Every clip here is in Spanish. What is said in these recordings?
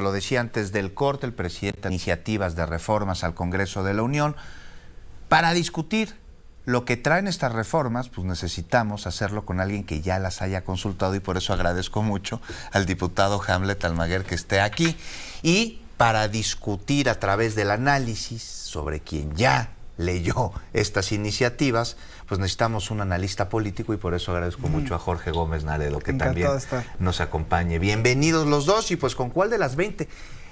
lo decía antes del corte, el presidente iniciativas de reformas al Congreso de la Unión. Para discutir lo que traen estas reformas, pues necesitamos hacerlo con alguien que ya las haya consultado, y por eso agradezco mucho al diputado Hamlet Almaguer que esté aquí. Y para discutir a través del análisis sobre quien ya leyó estas iniciativas, pues necesitamos un analista político, y por eso agradezco mucho a Jorge Gómez Naredo que también nos acompañe. Bienvenidos los dos. Y pues, ¿con cuál de las 20?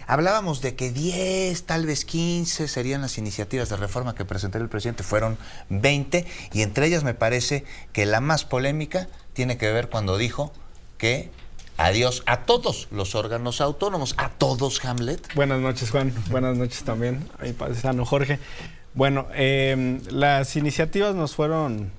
Hablábamos de que 10, tal vez 15 serían las iniciativas de reforma que presentó el presidente. Fueron 20, y entre ellas me parece que la más polémica tiene que ver cuando dijo que adiós a todos los órganos autónomos. A todos, Hamlet. Buenas noches, Juan. Buenas noches también a mi paisano Jorge. Bueno, las iniciativas nos fueron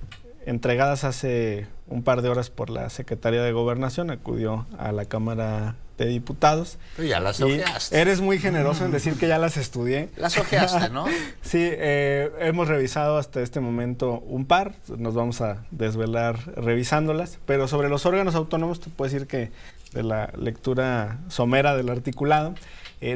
entregadas hace un par de horas por la Secretaría de Gobernación. Acudió a la Cámara de Diputados. Pero ya las ojeaste. Eres muy generoso en decir que ya las estudié. Las ojeaste, ¿no? Sí, hemos revisado hasta este momento un par. Nos vamos a desvelar revisándolas. Pero sobre los órganos autónomos, te puedo decir que de la lectura somera del articulado,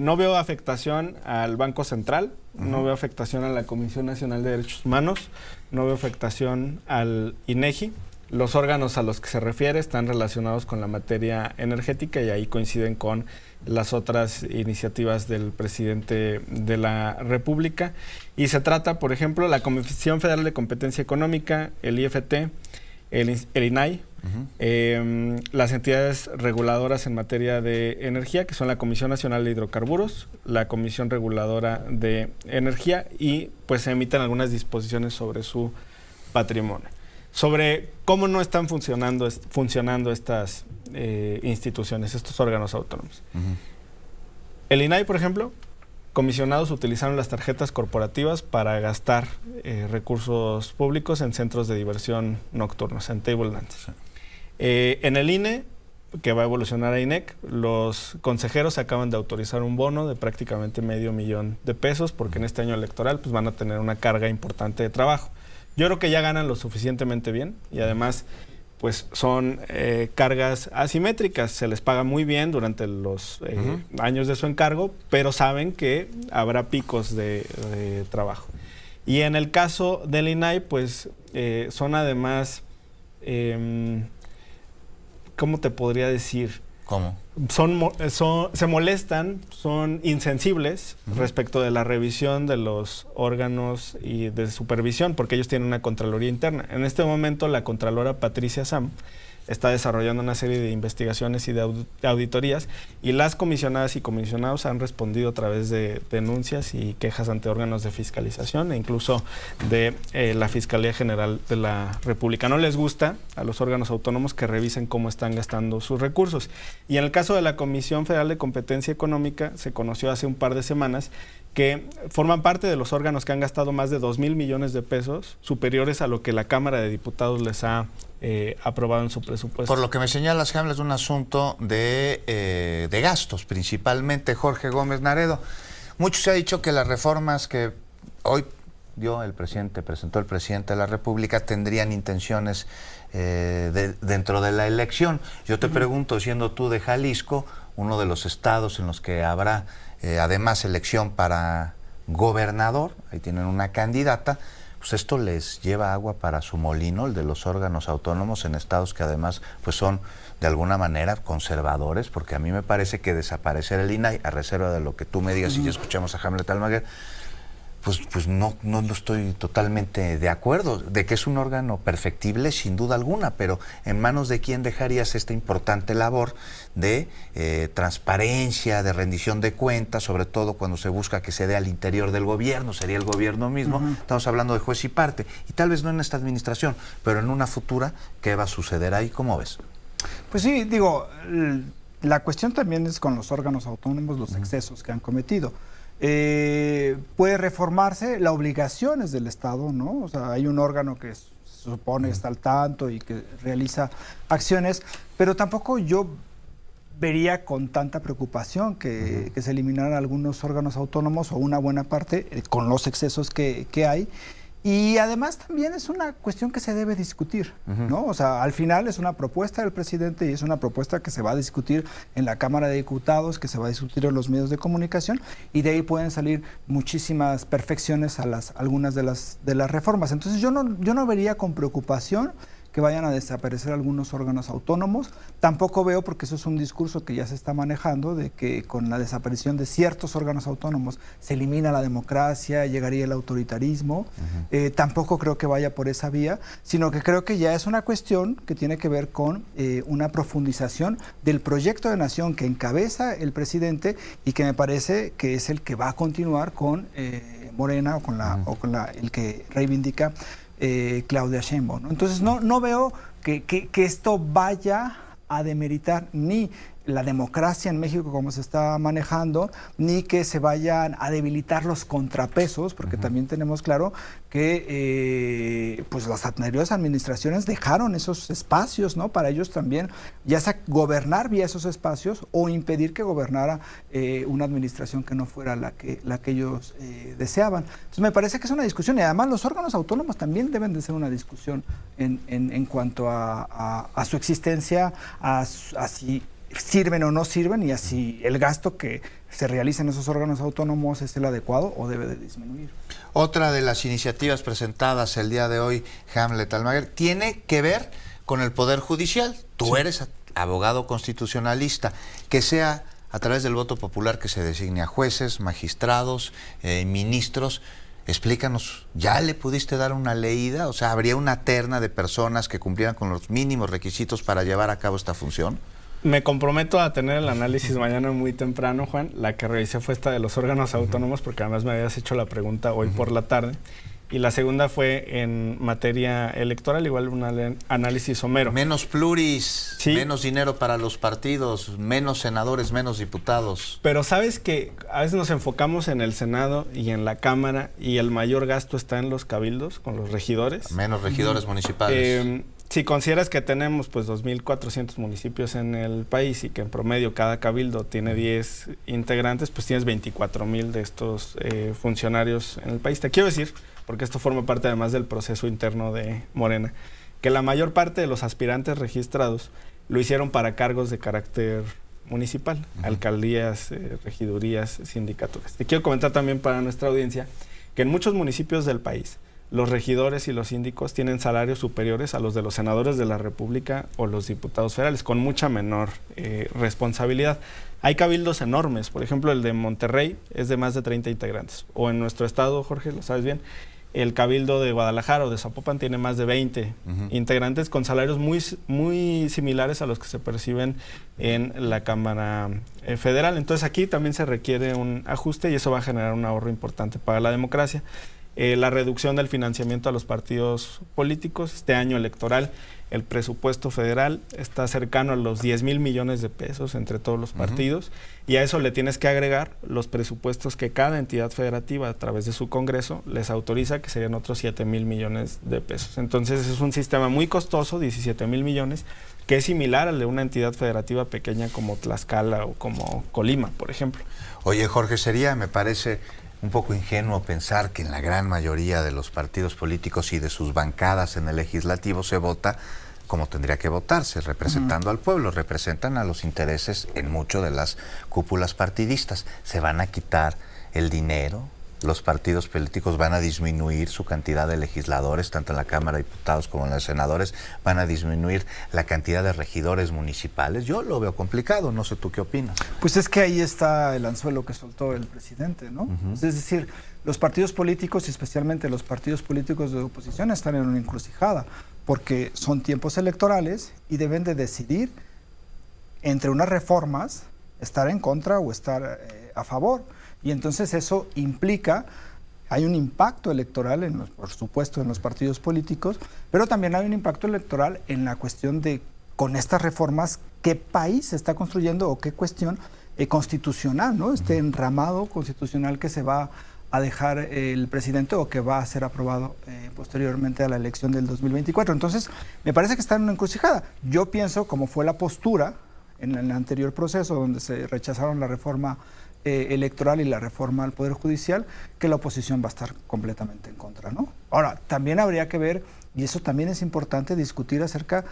no veo afectación al Banco Central, no veo afectación a la Comisión Nacional de Derechos Humanos, no veo afectación al INEGI. Los órganos a los que se refiere están relacionados con la materia energética, y ahí coinciden con las otras iniciativas del presidente de la República. Y se trata, por ejemplo, la Comisión Federal de Competencia Económica, el IFT, el INAI, las entidades reguladoras en materia de energía, que son la Comisión Nacional de Hidrocarburos, la Comisión Reguladora de Energía, y pues se emiten algunas disposiciones sobre su patrimonio. Sobre cómo no están funcionando estas instituciones, estos órganos autónomos. El INAI, por ejemplo, comisionados utilizaron las tarjetas corporativas para gastar recursos públicos en centros de diversión nocturnos, en table dance. Sí. En el INE, que va a evolucionar a INEC, los consejeros acaban de autorizar un bono de prácticamente $500,000 porque en este año electoral pues van a tener una carga importante de trabajo. Yo creo que ya ganan lo suficientemente bien, y además pues son cargas asimétricas, se les paga muy bien durante los años de su encargo, pero saben que habrá picos de trabajo. Y en el caso del INAI, pues son además, ¿cómo te podría decir? ¿Cómo? Se molestan, son insensibles respecto de la revisión de los órganos y de supervisión, porque ellos tienen una Contraloría interna. En este momento, la Contralora Patricia Sam está desarrollando una serie de investigaciones y de auditorías, y las comisionadas y comisionados han respondido a través de denuncias y quejas ante órganos de fiscalización e incluso de la Fiscalía General de la República. No les gusta a los órganos autónomos que revisen cómo están gastando sus recursos. Y en el caso de la Comisión Federal de Competencia Económica, se conoció hace un par de semanas que forman parte de los órganos que han gastado más de $2,000 millones, superiores a lo que la Cámara de Diputados les ha aprobado en su presupuesto. Por lo que me señalas, Hamlet, es un asunto de gastos, principalmente. Jorge Gómez Naredo, mucho se ha dicho que las reformas que hoy presentó el presidente de la República tendrían intenciones dentro de la elección. Yo te pregunto, siendo tú de Jalisco, uno de los estados en los que habrá además elección para gobernador, ahí tienen una candidata, pues esto les lleva agua para su molino, el de los órganos autónomos en estados que además pues son de alguna manera conservadores, porque a mí me parece que desaparecer el INAI, a reserva de lo que tú me digas y ya escuchamos a Hamlet Almaguer, pues no estoy totalmente de acuerdo, de que es un órgano perfectible sin duda alguna, pero ¿en manos de quién dejarías esta importante labor de transparencia, de rendición de cuentas, sobre todo cuando se busca que se dé al interior del gobierno? Sería el gobierno mismo. Estamos hablando de juez y parte, y tal vez no en esta administración, pero en una futura, ¿qué va a suceder ahí? ¿Cómo ves? Pues sí, digo, la cuestión también es con los órganos autónomos, los excesos que han cometido. Puede reformarse, la obligación es del Estado, ¿no? O sea, hay un órgano que se supone está al tanto y que realiza acciones, pero tampoco yo vería con tanta preocupación que se eliminaran algunos órganos autónomos o una buena parte con los excesos que hay. Y además también es una cuestión que se debe discutir, ¿no? O sea, al final es una propuesta del presidente y es una propuesta que se va a discutir en la Cámara de Diputados, que se va a discutir en los medios de comunicación, y de ahí pueden salir muchísimas perfecciones a algunas de las reformas. Entonces yo no vería con preocupación que vayan a desaparecer algunos órganos autónomos. Tampoco veo, porque eso es un discurso que ya se está manejando, de que con la desaparición de ciertos órganos autónomos se elimina la democracia, llegaría el autoritarismo. Tampoco creo que vaya por esa vía, sino que creo que ya es una cuestión que tiene que ver con una profundización del proyecto de nación que encabeza el presidente y que me parece que es el que va a continuar con Morena o con el que reivindica Claudia Sheinbaum, ¿no? Entonces no veo que esto vaya a demeritar ni la democracia en México como se está manejando, ni que se vayan a debilitar los contrapesos, porque también tenemos claro que pues las anteriores administraciones dejaron esos espacios, ¿no? Para ellos también, ya sea gobernar vía esos espacios o impedir que gobernara una administración que no fuera la que ellos deseaban. Entonces me parece que es una discusión, y además los órganos autónomos también deben de ser una discusión en cuanto a su existencia, a si sirven o no sirven, y así el gasto que se realiza en esos órganos autónomos es el adecuado o debe de disminuir. Otra de las iniciativas presentadas el día de hoy, Hamlet Almaguer, tiene que ver con el Poder Judicial. Tú eres abogado constitucionalista, que sea a través del voto popular que se designe a jueces, magistrados, ministros. Explícanos, ¿ya le pudiste dar una leída? O sea, ¿habría una terna de personas que cumplieran con los mínimos requisitos para llevar a cabo esta función? Me comprometo a tener el análisis mañana muy temprano, Juan. La que revisé fue esta de los órganos autónomos, porque además me habías hecho la pregunta hoy por la tarde. Y la segunda fue en materia electoral, igual un análisis somero. Menos pluris, sí, menos dinero para los partidos, menos senadores, menos diputados. Pero sabes que a veces nos enfocamos en el Senado y en la Cámara, y el mayor gasto está en los cabildos, con los regidores. Menos regidores municipales. Si consideras que tenemos pues 2.400 municipios en el país y que en promedio cada cabildo tiene 10 integrantes, pues tienes 24,000 de estos funcionarios en el país. Te quiero decir, porque esto forma parte además del proceso interno de Morena, que la mayor parte de los aspirantes registrados lo hicieron para cargos de carácter municipal, alcaldías, regidurías, sindicaturas. Te quiero comentar también para nuestra audiencia que en muchos municipios del país los regidores y los síndicos tienen salarios superiores a los de los senadores de la República o los diputados federales, con mucha menor responsabilidad. Hay cabildos enormes, por ejemplo, el de Monterrey es de más de 30 integrantes, o en nuestro estado, Jorge, lo sabes bien, el cabildo de Guadalajara o de Zapopan tiene más de 20 integrantes con salarios muy similares a los que se perciben en la Cámara Federal. Entonces aquí también se requiere un ajuste y eso va a generar un ahorro importante para la democracia. La reducción del financiamiento a los partidos políticos. Este año electoral el presupuesto federal está cercano a los 10,000 millones de pesos entre todos los partidos, y a eso le tienes que agregar los presupuestos que cada entidad federativa a través de su Congreso les autoriza, que serían otros 7,000 millones de pesos. Entonces es un sistema muy costoso, 17,000 millones, que es similar al de una entidad federativa pequeña como Tlaxcala o como Colima, por ejemplo. Oye, Jorge, me parece un poco ingenuo pensar que en la gran mayoría de los partidos políticos y de sus bancadas en el legislativo se vota como tendría que votarse, representando al pueblo, representan a los intereses en mucho de las cúpulas partidistas. ¿Se van a quitar el dinero? ¿Los partidos políticos van a disminuir su cantidad de legisladores, tanto en la Cámara de Diputados como en los senadores? ¿Van a disminuir la cantidad de regidores municipales? Yo lo veo complicado, no sé tú qué opinas. Pues es que ahí está el anzuelo que soltó el presidente, ¿no? Es decir, los partidos políticos, y especialmente los partidos políticos de oposición, están en una encrucijada, porque son tiempos electorales y deben de decidir entre unas reformas, estar en contra o estar a favor. Y entonces eso implica, hay un impacto electoral, por supuesto, en los partidos políticos, pero también hay un impacto electoral en la cuestión de, con estas reformas, qué país se está construyendo o qué cuestión constitucional, ¿no? Este enramado constitucional que se va a dejar el presidente o que va a ser aprobado posteriormente a la elección del 2024. Entonces, me parece que está en una encrucijada. Yo pienso, como fue la postura en el anterior proceso donde se rechazaron la reforma electoral y la reforma al Poder Judicial, que la oposición va a estar completamente en contra, ¿no? Ahora, también habría que ver, y eso también es importante, discutir acerca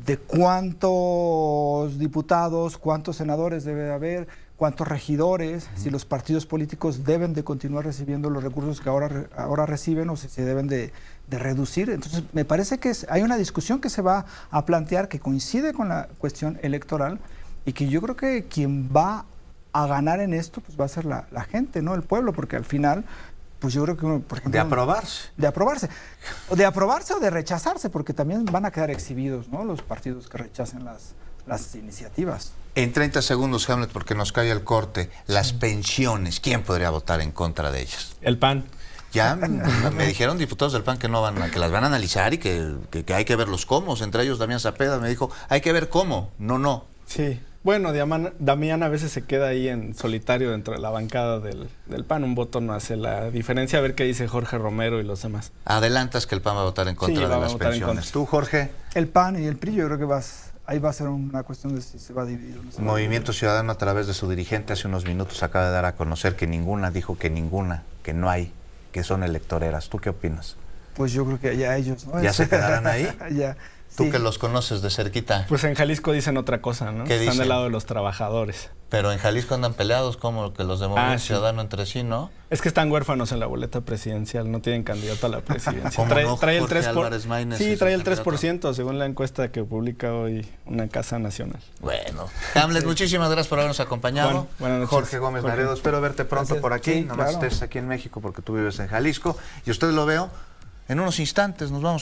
de cuántos diputados, cuántos senadores debe haber, cuántos regidores, si los partidos políticos deben de continuar recibiendo los recursos que ahora reciben o si se deben de reducir. Entonces, me parece que hay una discusión que se va a plantear que coincide con la cuestión electoral y que yo creo que quien va a ganar en esto pues va a ser la gente, ¿no? El pueblo, porque al final, pues yo creo que, por ejemplo... De aprobarse. De aprobarse. O de aprobarse o de rechazarse, porque también van a quedar exhibidos, ¿no? Los partidos que rechacen las iniciativas. En 30 segundos, Hamlet, porque nos cae el corte. Las pensiones, ¿quién podría votar en contra de ellas? El PAN. Ya me dijeron diputados del PAN que las van a analizar y que hay que ver los cómo. Entre ellos Damián Cepeda me dijo, hay que ver cómo, no. Sí. Bueno, Damián a veces se queda ahí en solitario dentro de la bancada del PAN. Un voto no hace la diferencia. A ver qué dice Jorge Romero y los demás. Adelantas que el PAN va a votar en contra de las pensiones. ¿Tú, Jorge? El PAN y el PRI, yo creo que ahí va a ser una cuestión de si se va a dividir o no se va a dividir. Movimiento Ciudadano, a través de su dirigente, hace unos minutos acaba de dar a conocer que que no hay, que son electoreras. ¿Tú qué opinas? Pues yo creo que ya ellos, ¿no? ¿Ya se quedarán ahí? Ya. Tú Sí. que los conoces de cerquita. Pues en Jalisco dicen otra cosa, ¿no? ¿Qué Están dicen? del lado de los trabajadores. Pero en Jalisco andan peleados como que los de Movimiento Sí. Ciudadano entre sí, ¿no? Es que están huérfanos en la boleta presidencial, no tienen candidato a la presidencia. ¿Cómo no? Trae el Jorge 3%. Álvarez Maínez Sí, es trae el el candidato. 3%, según la encuesta que publica hoy una casa nacional. Bueno, Hamlet, muchísimas gracias por habernos acompañado. Buenas noches. Jorge Gómez Jorge. Naredo, espero verte pronto Gracias. por aquí. Sí, Nomás claro. estés aquí en México porque tú vives en Jalisco. Y usted lo veo en unos instantes. Nos vamos.